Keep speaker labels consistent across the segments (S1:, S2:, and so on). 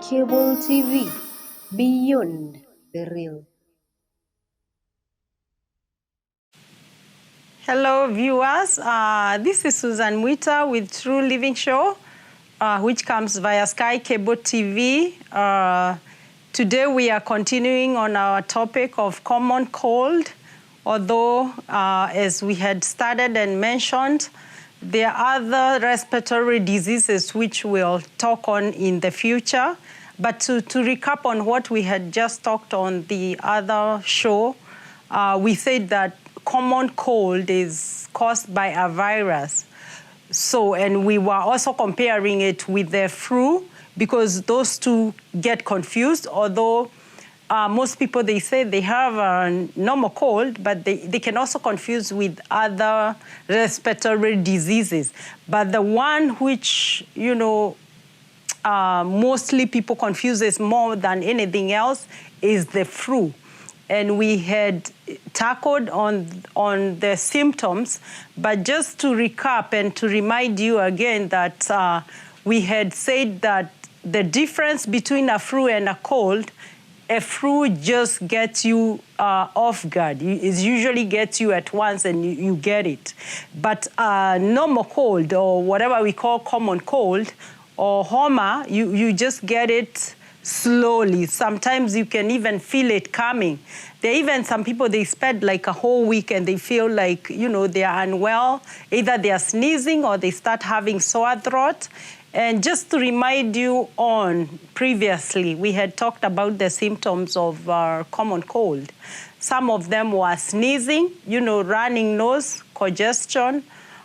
S1: Cable TV, beyond the real.
S2: Hello, viewers. This is Muita with True Living Show, which comes via Sky Cable TV. Today we are continuing on our topic of common cold, although as we had started and mentioned, there are other respiratory diseases which we'll talk on in the future. But to recap on what we had just talked on the other show, we said that common cold is caused by a virus. So, and we were also comparing it with the flu because those two get confused, although most people, they say they have a normal cold, but they can also confuse with other respiratory diseases. But the one which, mostly people confuses more than anything else is the flu. And we had tackled on the symptoms, but just to recap and to remind you again that we had said that the difference between a flu and a cold, a flu just gets you off guard. It usually gets you at once and you get it. But normal cold, or whatever we call common cold, or homa, you just get it slowly. Sometimes you can even feel it coming. There are even some people, they spend like a whole week and they feel like, they are unwell. Either they are sneezing or they start having sore throat. And just to remind you previously, we had talked about the symptoms of common cold. Some of them were sneezing, running nose, congestion.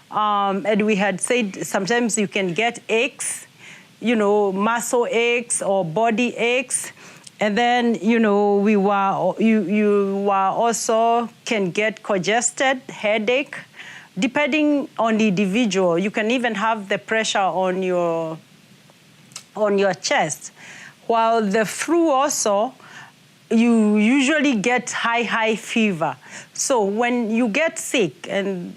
S2: And we had said sometimes you can get aches, muscle aches or body aches. And then, you also can get congested, headache. Depending on the individual, you can even have the pressure on your chest. While the flu also, you usually get high fever. So when you get sick, and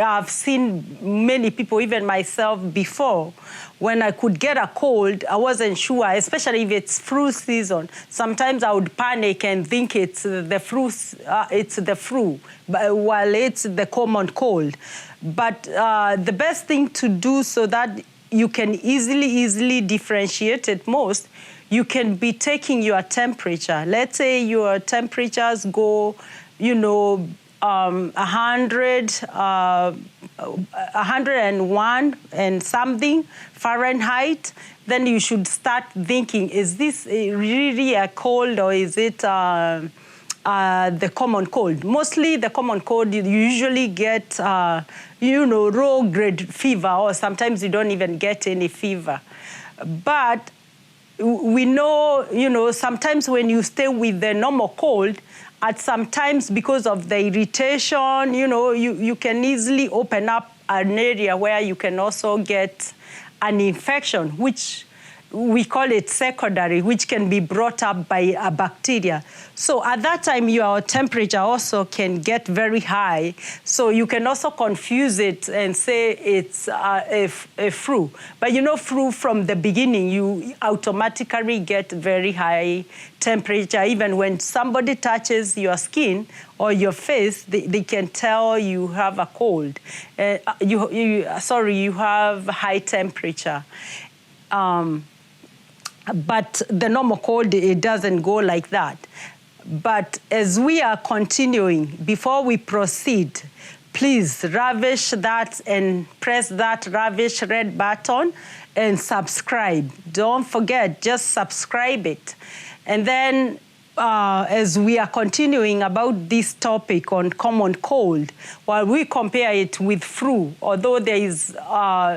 S2: I've seen many people, even myself before, when I could get a cold, I wasn't sure, especially if it's flu season. Sometimes I would panic and think it's the flu, while it's the common cold. But the best thing to do so that you can easily differentiate it most, you can be taking your temperature. Let's say your temperatures go, 101 and something Fahrenheit, then you should start thinking, is this really a cold or is it the common cold? Mostly the common cold, you usually get, low grade fever, or sometimes you don't even get any fever. But we know, sometimes when you stay with the normal cold, at sometimes because of the irritation, you can easily open up an area where you can also get an infection, which we call it secondary, which can be brought up by a bacteria. So at that time, your temperature also can get very high. So you can also confuse it and say it's a flu. But flu from the beginning, you automatically get very high temperature. Even when somebody touches your skin or your face, they can tell you have a cold. You have high temperature. But the normal cold, it doesn't go like that. But as we are continuing, before we proceed, please ravish that and press that ravish red button and subscribe. Don't forget, just subscribe it. And then as we are continuing about this topic on common cold, while we compare it with flu, although there is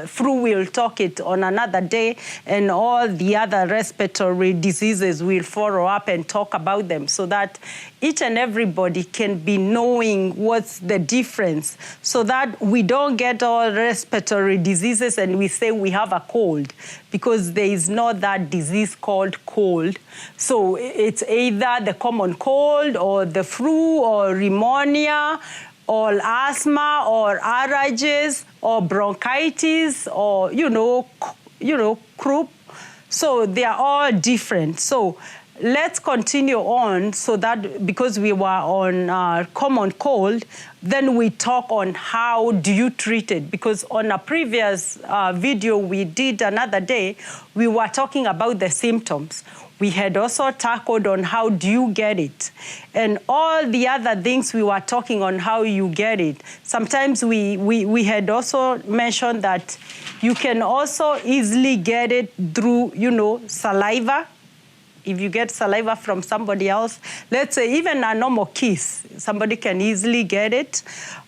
S2: flu, we'll talk it on another day, and all the other respiratory diseases we'll follow up and talk about them so that each and everybody can be knowing what's the difference, so that we don't get all respiratory diseases and we say we have a cold, because there is not that disease called cold. So it's either the common cold or the flu or pneumonia or asthma or allergies or bronchitis or, croup. So they are all different. So let's continue on, so that because we were on common cold, then we talk on how do you treat it. Because on a previous video we did another day, we were talking about the symptoms. We had also tackled on how do you get it. And all the other things we were talking on how you get it. Sometimes we had also mentioned that you can also easily get it through, saliva. If you get saliva from somebody else, let's say even a normal kiss, somebody can easily get it.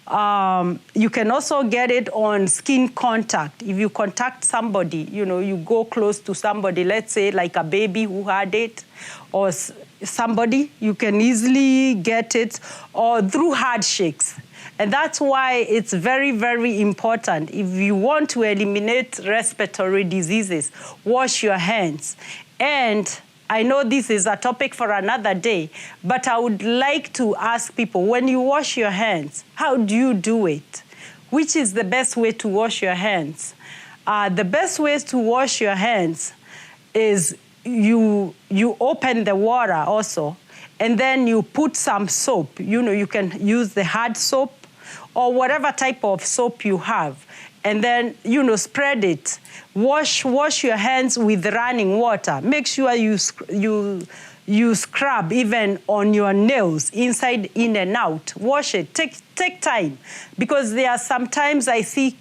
S2: You can also get it on skin contact. If you contact somebody, you go close to somebody, let's say like a baby who had it, or somebody, you can easily get it, or through handshakes. And that's why it's very, very important. If you want to eliminate respiratory diseases, wash your hands. And I know this is a topic for another day, but I would like to ask people, when you wash your hands, how do you do it? Which is the best way to wash your hands? The best way to wash your hands is you open the water also, and then you put some soap. You can use the hard soap or whatever type of soap you have. And then, spread it. Wash your hands with running water. Make sure you scrub even on your nails, inside, in and out. Wash it. Take time. Because there are sometimes I see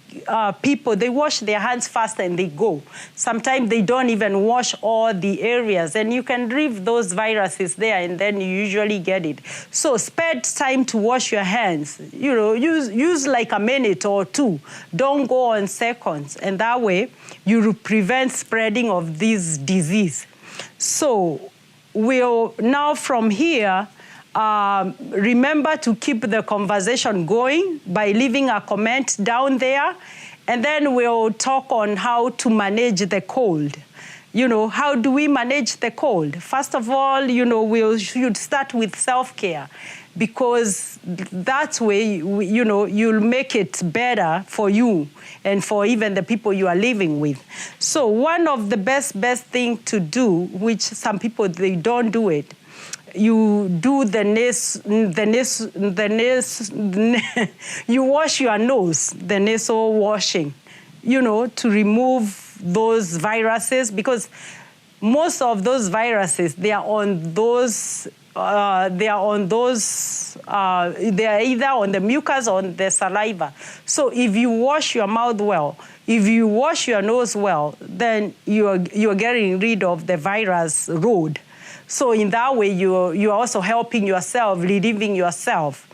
S2: people, they wash their hands fast and they go. Sometimes they don't even wash all the areas. And you can leave those viruses there, and then you usually get it. So spend time to wash your hands. Use like a minute or two. Don't go on seconds. And that way, you prevent spreading of this disease. So we'll now from here, remember to keep the conversation going by leaving a comment down there. And then we'll talk on how to manage the cold. How do we manage the cold? First of all, we should start with self-care, because that way, you'll make it better for you and for even the people you are living with. So one of the best thing to do, which some people, they don't do it, you do you wash your nose, the nasal washing, to remove those viruses, because most of those viruses, they are either on the mucus or on the saliva. So if you wash your mouth well, if you wash your nose well, then you're getting rid of the virus load. So in that way, you're also helping yourself, relieving yourself.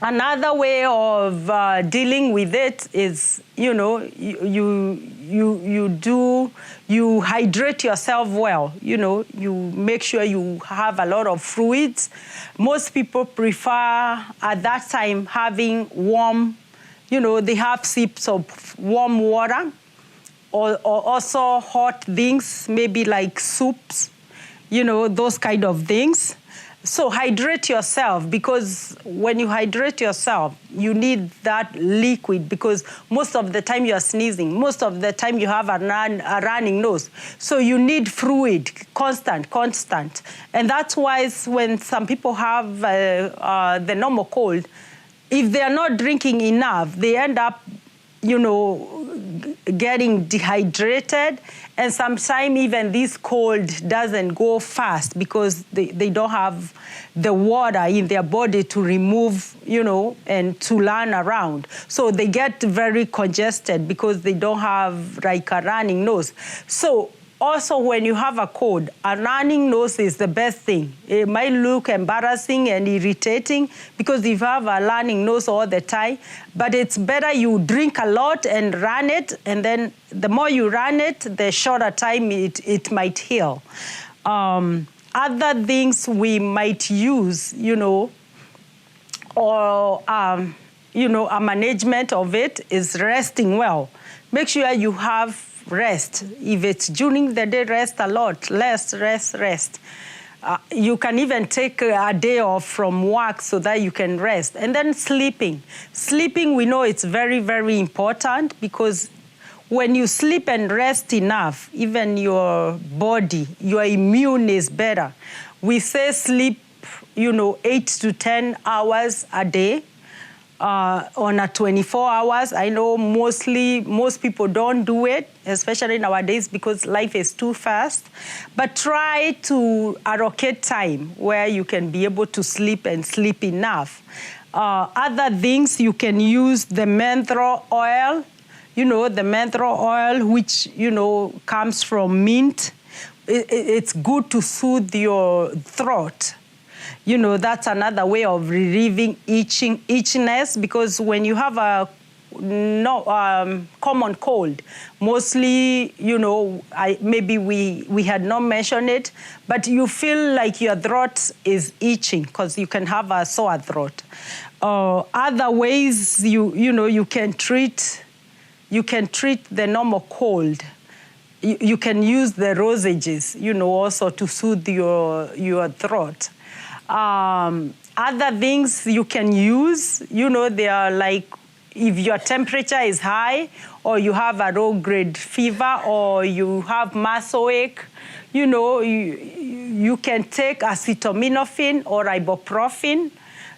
S2: Another way of dealing with it is, you hydrate yourself well. You make sure you have a lot of fluids. Most people prefer at that time having warm, they have sips of warm water, or also hot things, maybe like soups, those kind of things. So hydrate yourself, because when you hydrate yourself, you need that liquid, because most of the time you are sneezing. Most of the time you have a running nose. So you need fluid, constant. And that's why when some people have the normal cold, if they are not drinking enough, they end up, getting dehydrated, and sometimes even this cold doesn't go fast because they don't have the water in their body to remove, and to run around. So they get very congested because they don't have like a running nose. So also, when you have a cold, a running nose is the best thing. It might look embarrassing and irritating because if you have a running nose all the time, but it's better you drink a lot and run it, and then the more you run it, the shorter time it might heal. Other things we might use, or, a management of it is resting well. Make sure you have rest. If it's during the day, rest a lot. Rest. You can even take a day off from work so that you can rest. And then sleeping. Sleeping, we know it's very, very important, because when you sleep and rest enough, even your body, your immune is better. We say sleep, 8 to 10 hours a day. On a 24 hours. I know most people don't do it, especially nowadays because life is too fast. But try to allocate time where you can be able to sleep and sleep enough. Other things, you can use the menthol oil. The menthol oil, which, comes from mint. It's good to soothe your throat. That's another way of relieving itchiness, because when you have a common cold, mostly, maybe we had not mentioned it, but you feel like your throat is itching because you can have a sore throat. Other ways you can treat the normal cold. You can use the rosages, also to soothe your throat. Other things you can use, they are like if your temperature is high or you have a low-grade fever or you have muscle ache, you can take acetaminophen or ibuprofen,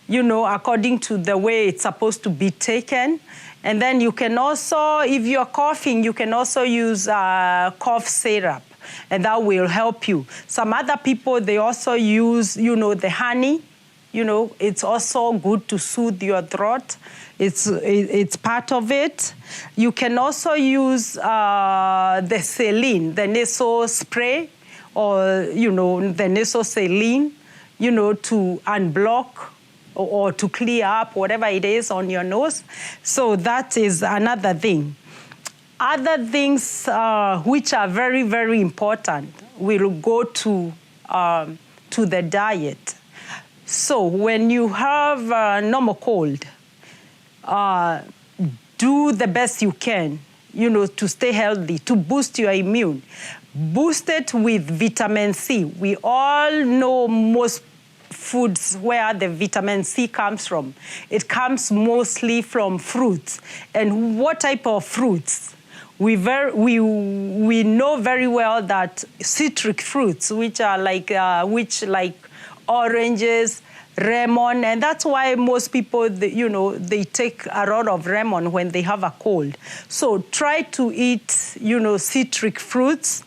S2: according to the way it's supposed to be taken. And then you can also, if you're coughing, you can also use cough syrup, and that will help you. Some other people, they also use, the honey. It's also good to soothe your throat. It's part of it. You can also use the saline, the nasal spray, or, the nasal saline, to unblock or to clear up whatever it is on your nose. So that is another thing. Other things which are very, very important will go to the diet. So when you have a normal cold, do the best you can, to stay healthy, to boost your immune. Boost it with vitamin C. We all know most foods where the vitamin C comes from. It comes mostly from fruits. And what type of fruits? We know very well that citric fruits, which are like oranges, lemon, and that's why most people, they take a lot of lemon when they have a cold. So try to eat, citric fruits,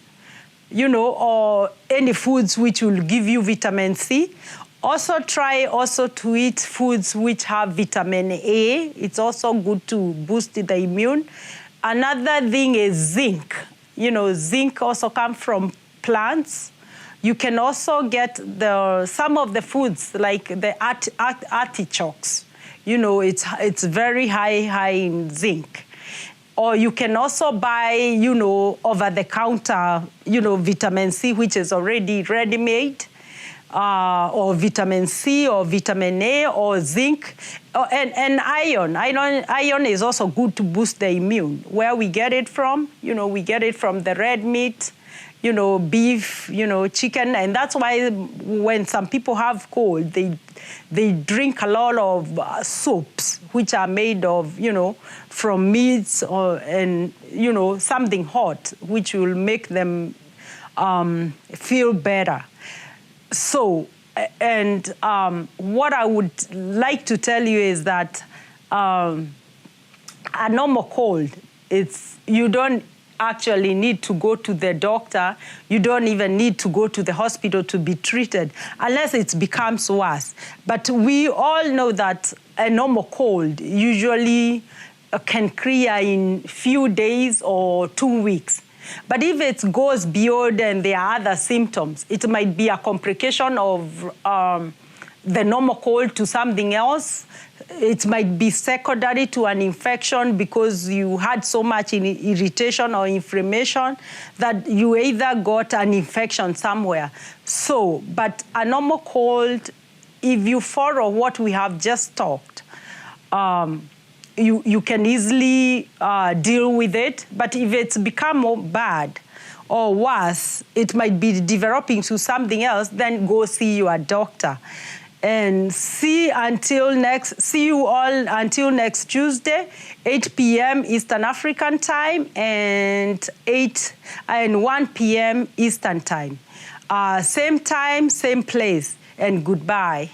S2: or any foods which will give you vitamin C. Also try to eat foods which have vitamin A. It's also good to boost the immune. Another thing is zinc. Zinc also comes from plants. You can also get some of the foods like the artichokes. It's very high in zinc. Or you can also buy, over-the-counter, vitamin C, which is already ready-made. Or vitamin C, or vitamin A, or zinc, and iron. Iron is also good to boost the immune. Where we get it from? We get it from the red meat, beef, chicken, and that's why when some people have cold, they drink a lot of soups, which are made of, from meats and something hot, which will make them feel better. So, and what I would like to tell you is that a normal cold, you don't actually need to go to the doctor. You don't even need to go to the hospital to be treated unless it becomes worse. But we all know that a normal cold usually can clear in few days or 2 weeks. But if it goes beyond and there are other symptoms, it might be a complication of the normal cold to something else. It might be secondary to an infection because you had so much irritation or inflammation that you either got an infection somewhere. So, but a normal cold, if you follow what we have just talked, you can easily deal with it. But if it's become more bad or worse, it might be developing to something else, then go see your doctor. And see you all until next Tuesday, 8 p.m. Eastern African time and 1 p.m. Eastern time. Same time, same place, and goodbye.